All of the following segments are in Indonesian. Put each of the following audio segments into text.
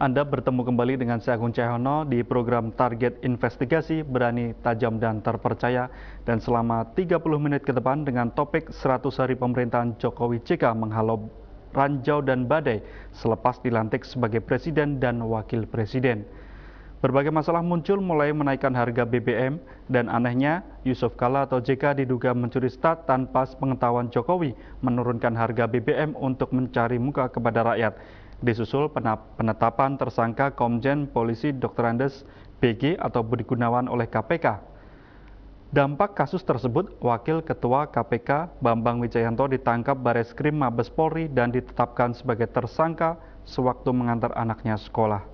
Anda bertemu kembali dengan saya Agung Cahyono di program Target Investigasi Berani, Tajam, dan Terpercaya. Dan selama 30 menit ke depan dengan topik 100 hari pemerintahan Jokowi JK menghalau ranjau dan badai selepas dilantik sebagai Presiden dan Wakil Presiden. Berbagai masalah muncul mulai menaikkan harga BBM dan anehnya Yusuf Kala atau JK diduga mencuri start tanpa pengetahuan Jokowi menurunkan harga BBM untuk mencari muka kepada rakyat. Disusul penetapan tersangka Komjen Polisi Dr. Andes BG atau Budi Gunawan oleh KPK. Dampak kasus tersebut, Wakil Ketua KPK Bambang Wijayanto ditangkap Bareskrim Mabes Polri dan ditetapkan sebagai tersangka sewaktu mengantar anaknya sekolah.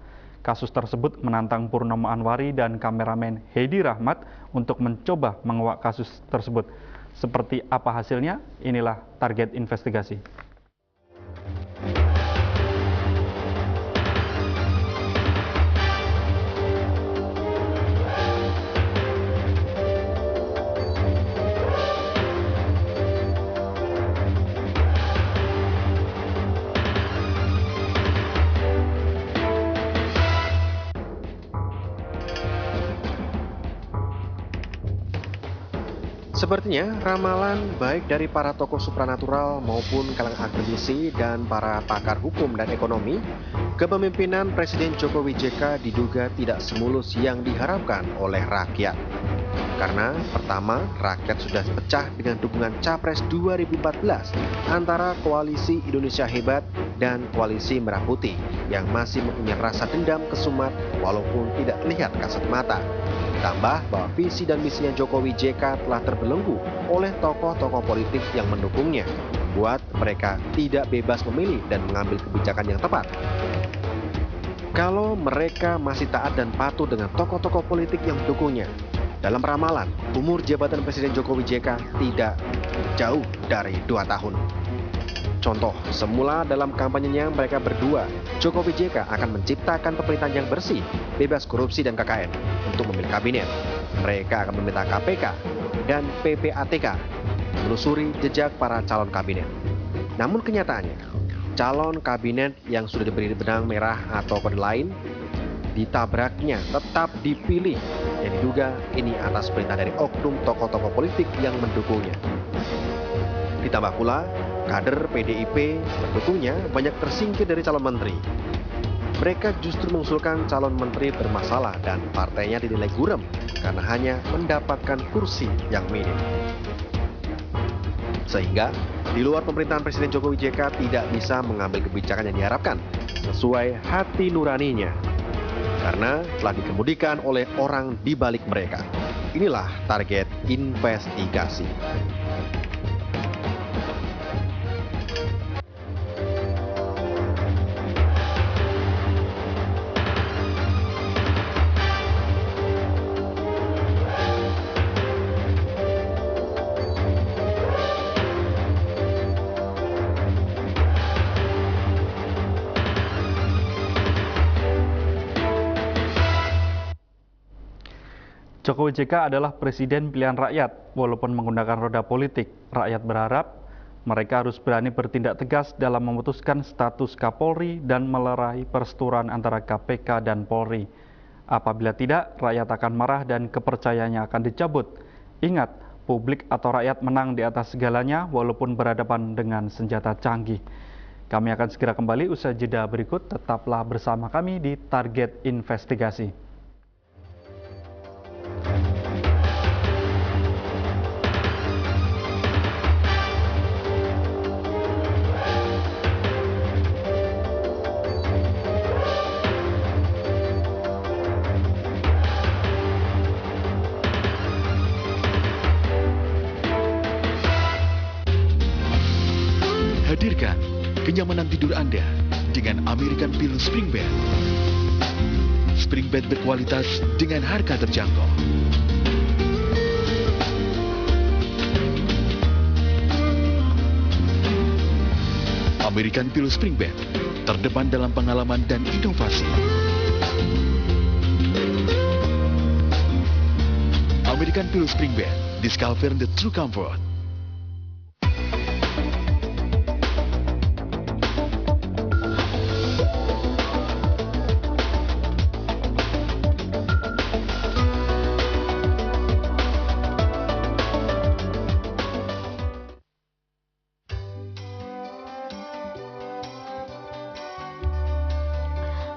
Kasus tersebut menantang Purnomo Anwari dan kameramen Heidi Rahmat untuk mencoba menguak kasus tersebut. Seperti apa hasilnya? Inilah target investigasi. Sepertinya ramalan baik dari para tokoh supranatural maupun kalangan akademisi dan para pakar hukum dan ekonomi, kepemimpinan Presiden Jokowi JK diduga tidak semulus yang diharapkan oleh rakyat. Karena pertama, rakyat sudah pecah dengan dukungan Capres 2014 antara Koalisi Indonesia Hebat dan Koalisi Merah Putih yang masih mempunyai rasa dendam kesumat walaupun tidak terlihat kasat mata. Ditambah bahwa visi dan misinya Jokowi JK telah terbelenggu oleh tokoh-tokoh politik yang mendukungnya, membuat mereka tidak bebas memilih dan mengambil kebijakan yang tepat. Kalau mereka masih taat dan patuh dengan tokoh-tokoh politik yang mendukungnya, dalam ramalan, umur jabatan Presiden Jokowi JK tidak jauh dari 2 tahun. Contoh, semula dalam kampanyenya mereka berdua, Jokowi JK akan menciptakan pemerintahan yang bersih, bebas korupsi dan KKN untuk memilih kabinet. Mereka akan meminta KPK dan PPATK menelusuri jejak para calon kabinet. Namun kenyataannya, calon kabinet yang sudah diberi benang merah atau kode lain, ditabraknya tetap dipilih yang diduga ini atas perintah dari oknum tokoh-tokoh politik yang mendukungnya. Ditambah pula, kader PDIP pendukungnya banyak tersingkir dari calon menteri. Mereka justru mengusulkan calon menteri bermasalah dan partainya dinilai gurem karena hanya mendapatkan kursi yang minim. Sehingga di luar pemerintahan Presiden Jokowi JK tidak bisa mengambil kebijakan yang diharapkan sesuai hati nuraninya karena telah dikemudikan oleh orang di balik mereka. Inilah target investigasi. Jokowi JK adalah presiden pilihan rakyat, walaupun menggunakan roda politik. Rakyat berharap mereka harus berani bertindak tegas dalam memutuskan status Kapolri dan melerai perseteruan antara KPK dan Polri. Apabila tidak, rakyat akan marah dan kepercayaannya akan dicabut. Ingat, publik atau rakyat menang di atas segalanya walaupun berhadapan dengan senjata canggih. Kami akan segera kembali usai jeda berikut. Tetaplah bersama kami di Target Investigasi. Hadirkan kenyamanan tidur Anda dengan American Pillow Spring Bed. Spring Bed berkualitas dengan harga terjangkau. American Pillow Spring Bed, terdepan dalam pengalaman dan inovasi. American Pillow Spring Bed, discover the true comfort.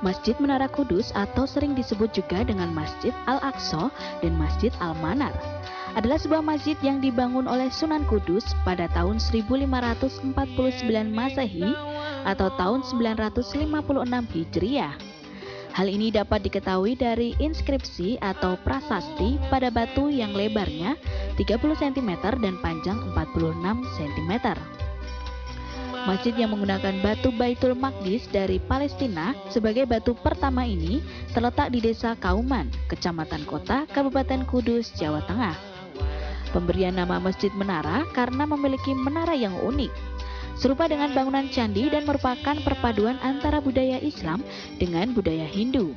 Masjid Menara Kudus atau sering disebut juga dengan Masjid Al-Aqsa dan Masjid Al-Manar adalah sebuah masjid yang dibangun oleh Sunan Kudus pada tahun 1549 Masehi atau tahun 956 Hijriah. Hal ini dapat diketahui dari inskripsi atau prasasti pada batu yang lebarnya 30 cm dan panjang 46 cm. Masjid yang menggunakan batu Baitul Maqdis dari Palestina sebagai batu pertama ini terletak di Desa Kauman, Kecamatan Kota, Kabupaten Kudus, Jawa Tengah. Pemberian nama Masjid Menara karena memiliki menara yang unik, serupa dengan bangunan candi dan merupakan perpaduan antara budaya Islam dengan budaya Hindu.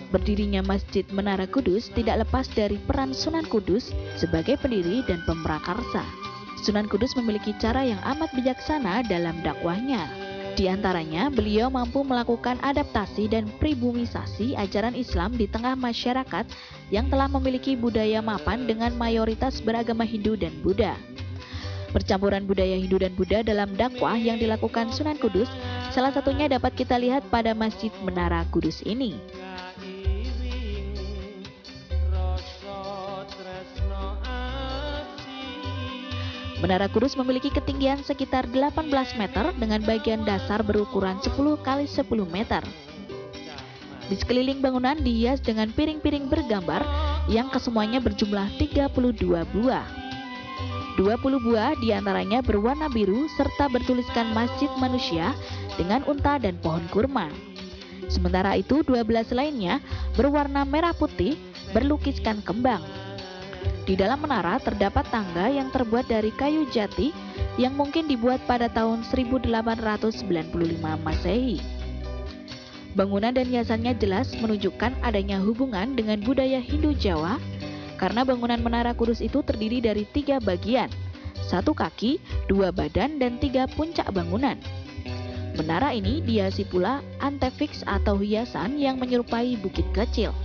Berdirinya Masjid Menara Kudus tidak lepas dari peran Sunan Kudus sebagai pendiri dan pemrakarsa. Sunan Kudus memiliki cara yang amat bijaksana dalam dakwahnya. Di antaranya, beliau mampu melakukan adaptasi dan pribumisasi ajaran Islam di tengah masyarakat yang telah memiliki budaya mapan dengan mayoritas beragama Hindu dan Buddha. Percampuran budaya Hindu dan Buddha dalam dakwah yang dilakukan Sunan Kudus salah satunya dapat kita lihat pada Masjid Menara Kudus ini. Menara Kudus memiliki ketinggian sekitar 18 meter dengan bagian dasar berukuran 10 x 10 meter. Di sekeliling bangunan dihias dengan piring-piring bergambar yang kesemuanya berjumlah 32 buah. 20 buah diantaranya berwarna biru serta bertuliskan Masjid Manusia dengan unta dan pohon kurma. Sementara itu 12 lainnya berwarna merah putih berlukiskan kembang. Di dalam menara terdapat tangga yang terbuat dari kayu jati yang mungkin dibuat pada tahun 1895 Masehi. Bangunan dan hiasannya jelas menunjukkan adanya hubungan dengan budaya Hindu Jawa karena bangunan Menara Kudus itu terdiri dari 3 bagian, 1 kaki, 2 badan, dan 3 puncak bangunan. Menara ini dihiasi pula antefix atau hiasan yang menyerupai bukit kecil.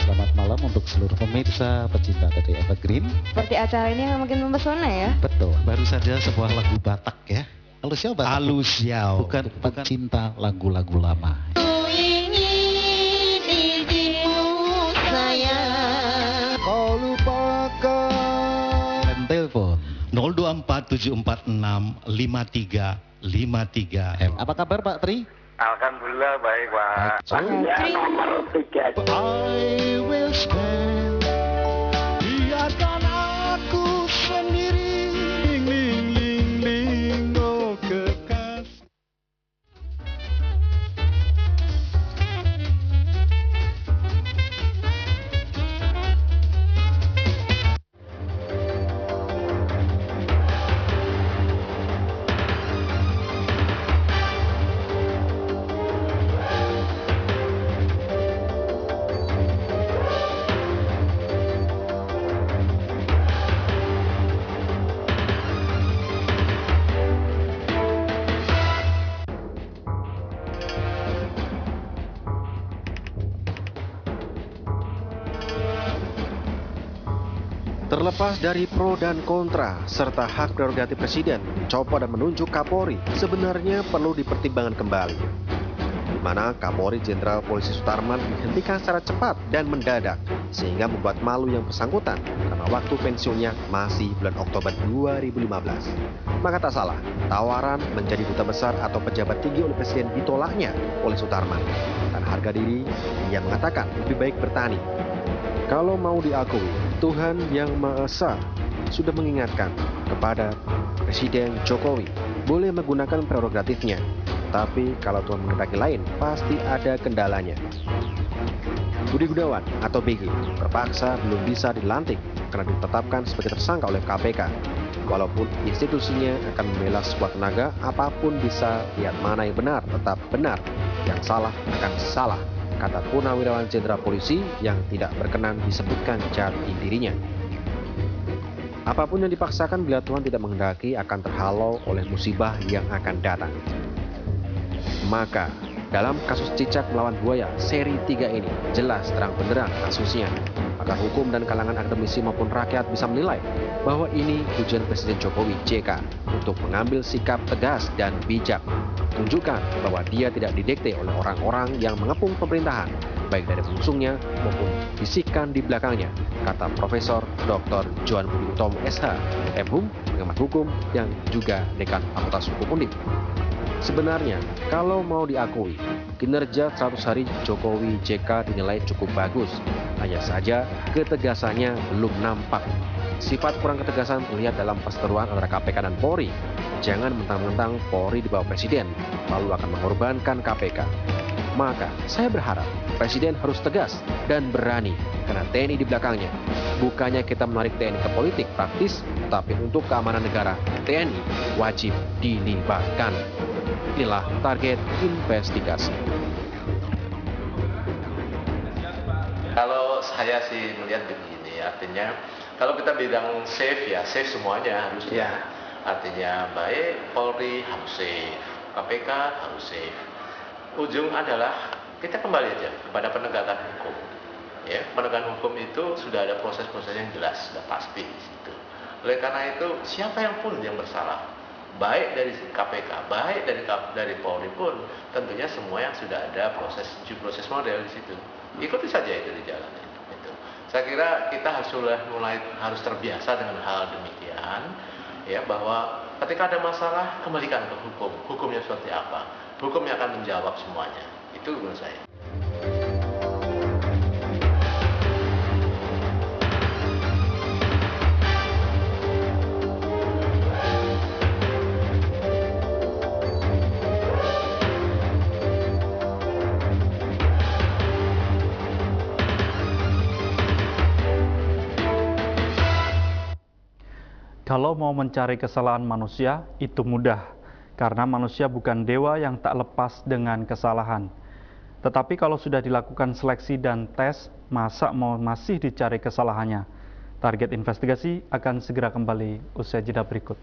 Selamat malam untuk seluruh pemirsa pecinta dari Evergreen. Seperti acara ini yang makin mempesona ya. Betul, baru saja sebuah lagu Batak ya. Alusiau Batak. Alusiau. Bukan pecinta lagu-lagu lama. Ku ingin izinmu sayang. Kau lupakan. Dan telepon 0247465353. Apa kabar Pak Tri? Alhamdulillah baik Pak. I will stand. Biarkan aku sendiri. Ling ling ling ling oh kekasih. Terlepas dari pro dan kontra, serta hak prerogatif Presiden mencopot dan menunjuk Kapolri sebenarnya perlu dipertimbangkan kembali. Di mana Kapolri Jenderal Polisi Sutarman dihentikan secara cepat dan mendadak, sehingga membuat malu yang bersangkutan karena waktu pensiunnya masih bulan Oktober 2015. Maka tak salah, tawaran menjadi duta besar atau pejabat tinggi oleh Presiden ditolaknya oleh Sutarman. Karena harga diri, ia mengatakan lebih baik bertani. Kalau mau diakui, Tuhan Yang Maha Esa sudah mengingatkan kepada Presiden Jokowi boleh menggunakan prerogatifnya. Tapi kalau Tuhan menghendaki lain, pasti ada kendalanya. Budi Gunawan atau BG terpaksa belum bisa dilantik karena ditetapkan sebagai tersangka oleh KPK. Walaupun institusinya akan membela sekuat tenaga, apapun bisa lihat mana yang benar tetap benar, yang salah akan salah, kata Purnawirawan Jenderal Polisi yang tidak berkenan disebutkan jati dirinya. Apapun yang dipaksakan bila Tuhan tidak menghendaki akan terhalau oleh musibah yang akan datang. Maka, dalam kasus cicak melawan buaya seri 3 ini jelas terang benderang kasusnya. Agar hukum dan kalangan akademisi maupun rakyat bisa menilai bahwa ini tujuan Presiden Jokowi JK untuk mengambil sikap tegas dan bijak. Tunjukkan bahwa dia tidak didikte oleh orang-orang yang mengepung pemerintahan, baik dari pengusungnya maupun bisikan di belakangnya, kata Profesor Dr. Johan Budi Utomo SH, MHum, pengamat hukum yang juga Dekan Fakultas Hukum Undip. Sebenarnya, kalau mau diakui, kinerja 100 hari Jokowi JK dinilai cukup bagus. Hanya saja, ketegasannya belum nampak. Sifat kurang ketegasan terlihat dalam perseteruan antara KPK dan Polri. Jangan mentang-mentang Polri di bawah Presiden, lalu akan mengorbankan KPK. Maka, saya berharap Presiden harus tegas dan berani, karena TNI di belakangnya. Bukannya kita menarik TNI ke politik praktis, tapi untuk keamanan negara, TNI wajib dilibatkan. Inilah target investigasi. Kalau saya sih melihat begini, artinya kalau kita bilang safe ya safe semuanya harusnya. Ya. Artinya baik Polri harus safe, KPK harus safe. Ujung adalah kita kembali aja kepada penegakan hukum. Ya, penegakan hukum itu sudah ada proses-proses yang jelas, sudah pasti di situ. Oleh karena itu siapa yang pun yang bersalah, baik dari KPK, baik dari Polri pun, tentunya semua yang sudah ada proses model di situ. Ikuti saja itu di jalan itu. Saya kira kita harus terbiasa dengan hal demikian, ya, bahwa ketika ada masalah kembalikan ke hukum. Hukumnya seperti apa? Hukumnya akan menjawab semuanya. Itu menurut saya. Kalau mau mencari kesalahan manusia, itu mudah. Karena manusia bukan dewa yang tak lepas dengan kesalahan. Tetapi kalau sudah dilakukan seleksi dan tes, masa mau masih dicari kesalahannya? Target investigasi akan segera kembali usai jeda berikut.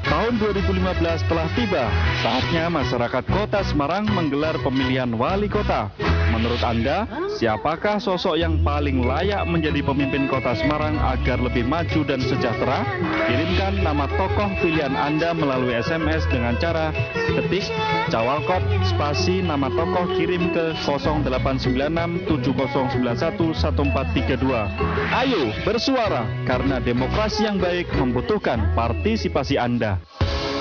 Tahun 2015 telah tiba, saatnya masyarakat Kota Semarang menggelar pemilihan wali kota. Menurut Anda, siapakah sosok yang paling layak menjadi pemimpin Kota Semarang agar lebih maju dan sejahtera? Kirimkan nama tokoh pilihan Anda melalui SMS dengan cara ketik Cawalkot spasi nama tokoh kirim ke 089670911432. Ayo bersuara, karena demokrasi yang baik membutuhkan partisipasi Anda.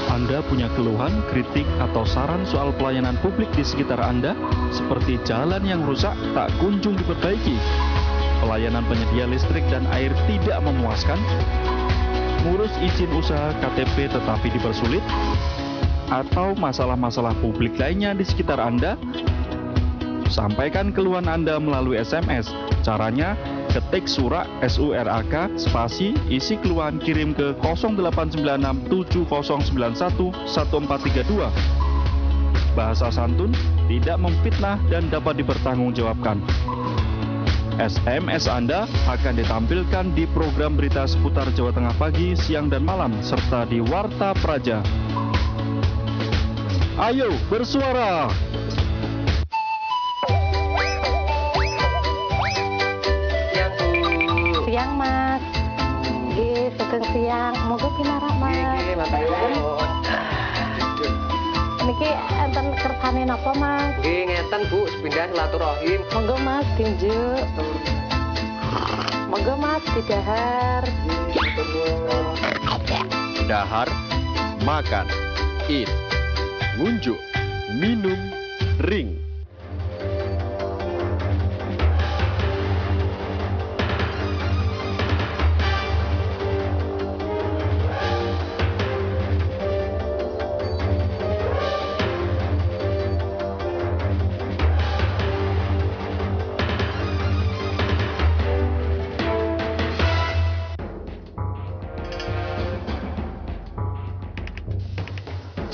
Anda punya keluhan, kritik, atau saran soal pelayanan publik di sekitar Anda, seperti jalan yang rusak tak kunjung diperbaiki, pelayanan penyedia listrik dan air tidak memuaskan, ngurus izin usaha KTP tetapi dipersulit, atau masalah-masalah publik lainnya di sekitar Anda? Sampaikan keluhan Anda melalui SMS. Caranya, ketik surak SURAK spasi isi keluhan kirim ke 089670911432. Bahasa santun, tidak memfitnah dan dapat dipertanggungjawabkan. SMS Anda akan ditampilkan di program berita seputar Jawa Tengah pagi, siang, dan malam, serta di Warta Praja. Ayo bersuara! Siang Mas, sugeng siang, monggo pinarak Mas. Niki enten kersane napa Mas? Nggih ngeten Bu, sepindah silaturahim. Monggo Mas dinjuk. Monggo Mas didahar. Dahar, makan, eat. ngunjuk, minum, ring.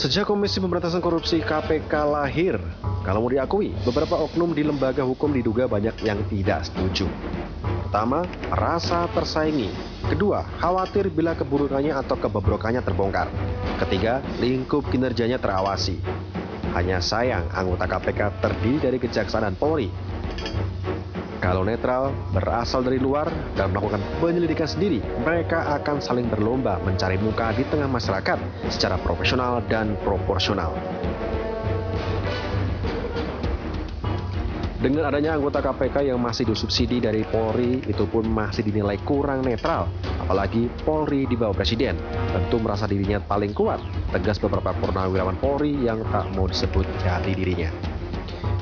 Sejak Komisi Pemberantasan Korupsi KPK lahir, kalau mau diakui, beberapa oknum di lembaga hukum diduga banyak yang tidak setuju. Pertama, rasa tersaingi. Kedua, khawatir bila keburukannya atau kebobrokannya terbongkar. Ketiga, lingkup kinerjanya terawasi. Hanya sayang anggota KPK terdiri dari Kejaksaan dan Polri. Kalau netral, berasal dari luar, dan melakukan penyelidikan sendiri, mereka akan saling berlomba mencari muka di tengah masyarakat secara profesional dan proporsional. Dengan adanya anggota KPK yang masih disubsidi dari Polri, itu pun masih dinilai kurang netral. Apalagi Polri di bawah Presiden, tentu merasa dirinya paling kuat, tegas beberapa purnawirawan Polri yang tak mau disebut jati dirinya.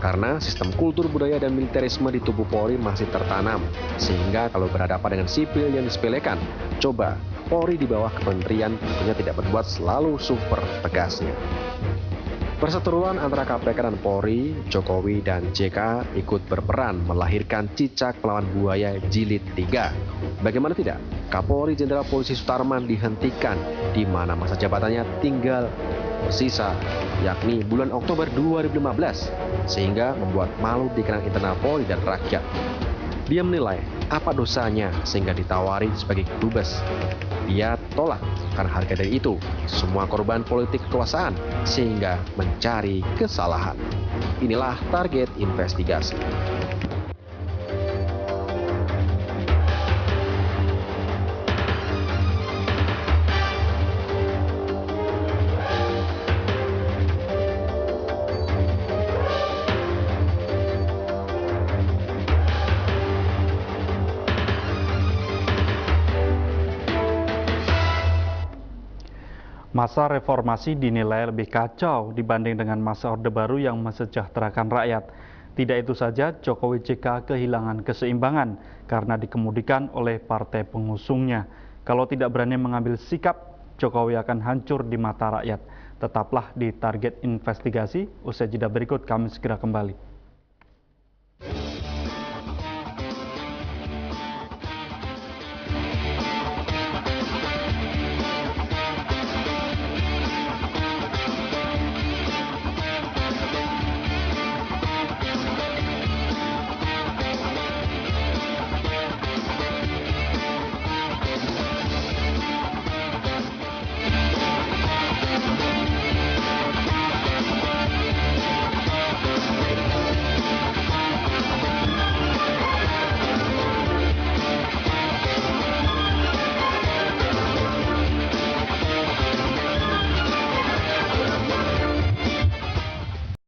Karena sistem kultur budaya dan militerisme di tubuh Polri masih tertanam, sehingga kalau berhadapan dengan sipil yang disepelekan, coba Polri di bawah kementerian tentunya tidak berbuat selalu super tegasnya. Perseteruan antara KPK dan Polri, Jokowi dan JK ikut berperan melahirkan Cicak Melawan Buaya Jilid 3. Bagaimana tidak? Kapolri Jenderal Polisi Sutarman dihentikan, di mana masa jabatannya tinggal bersisa, yakni bulan Oktober 2015, sehingga membuat malu di kalangan internal Polri dan rakyat. Dia menilai apa dosanya sehingga ditawari sebagai dubes. Dia tolak karena harga dari itu semua korban politik kekuasaan sehingga mencari kesalahan. Inilah target investigasi. Masa reformasi dinilai lebih kacau dibanding dengan masa Orde Baru yang mensejahterakan rakyat. Tidak itu saja, Jokowi JK kehilangan keseimbangan karena dikemudikan oleh partai pengusungnya. Kalau tidak berani mengambil sikap, Jokowi akan hancur di mata rakyat. Tetaplah di Target Investigasi, usai jeda berikut kami segera kembali.